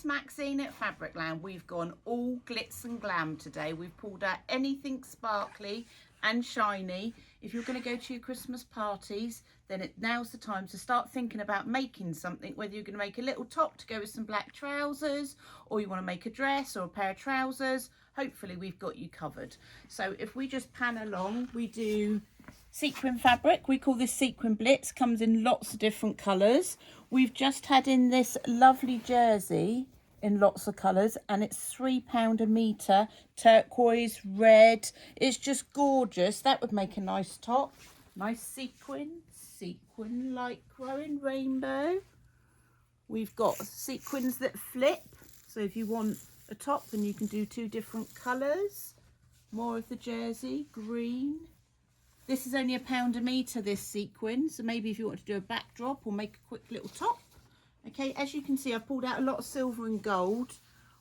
Miss Maxine at Fabricland. We've gone all glitz and glam today. We've pulled out anything sparkly and shiny. If you're going to go to your Christmas parties, then now's the time to start thinking about making something, whether you're going to make a little top to go with some black trousers, or you want to make a dress or a pair of trousers. Hopefully we've got you covered. So if we just pan along, we do sequin fabric. We call this sequin blitz. Comes in lots of different colours. We've just had in this lovely jersey in lots of colours, and it's £3 a metre, turquoise, red. It's just gorgeous. That would make a nice top. Nice sequin lycra in rainbow. We've got sequins that flip, so if you want a top, then you can do two different colours. More of the jersey, green. This is only £1 a metre, this sequin, so maybe if you want to do a backdrop or make a quick little top. Okay, as you can see, I've pulled out a lot of silver and gold.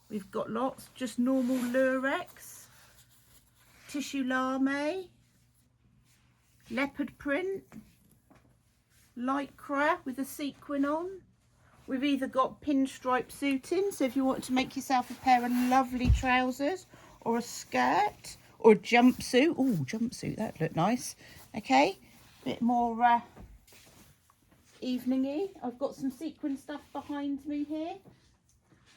We've got lots, just normal lurex, tissue lame, leopard print, lycra with a sequin on. We've either got pinstripe suiting, so if you want to make yourself a pair of lovely trousers or a skirt or a jumpsuit. Oh, jumpsuit, that'd look nice. Okay, bit more evening-y. I've got some sequin stuff behind me here.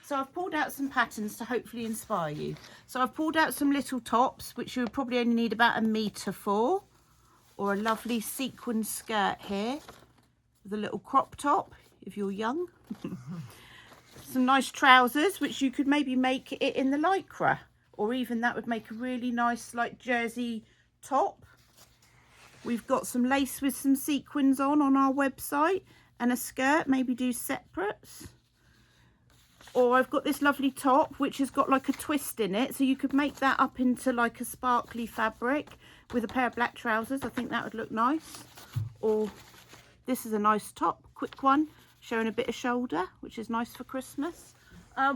So I've pulled out some patterns to hopefully inspire you. So I've pulled out some little tops, which you would probably only need about a metre for, or a lovely sequin skirt here with a little crop top if you're young. Some nice trousers, which you could maybe make it in the lycra, or even that would make a really nice like jersey top. We've got some lace with some sequins on our website, and a skirt, maybe do separates. Or I've got this lovely top which has got like a twist in it, so you could make that up into like a sparkly fabric with a pair of black trousers. I think that would look nice. Or this is a nice top, quick one, showing a bit of shoulder, which is nice for Christmas.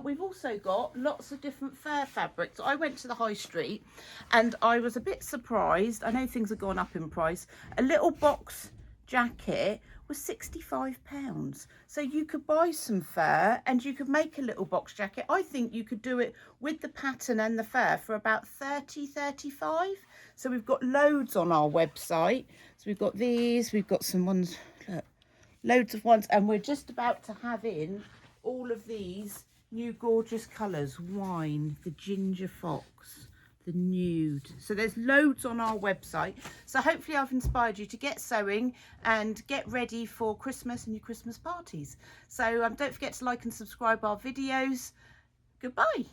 We've also got lots of different fur fabrics. I went to the high street and I was a bit surprised. I know things have gone up in price. A little box jacket was £65. So you could buy some fur and you could make a little box jacket. I think you could do it with the pattern and the fur for about 30, 35. So we've got loads on our website. So we've got these, we've got some ones, look, loads of ones, and we're just about to have in all of these new gorgeous colours. Wine, the ginger fox, the nude. So there's loads on our website. So hopefully I've inspired you to get sewing and get ready for Christmas and your Christmas parties. So don't forget to like and subscribe our videos. Goodbye.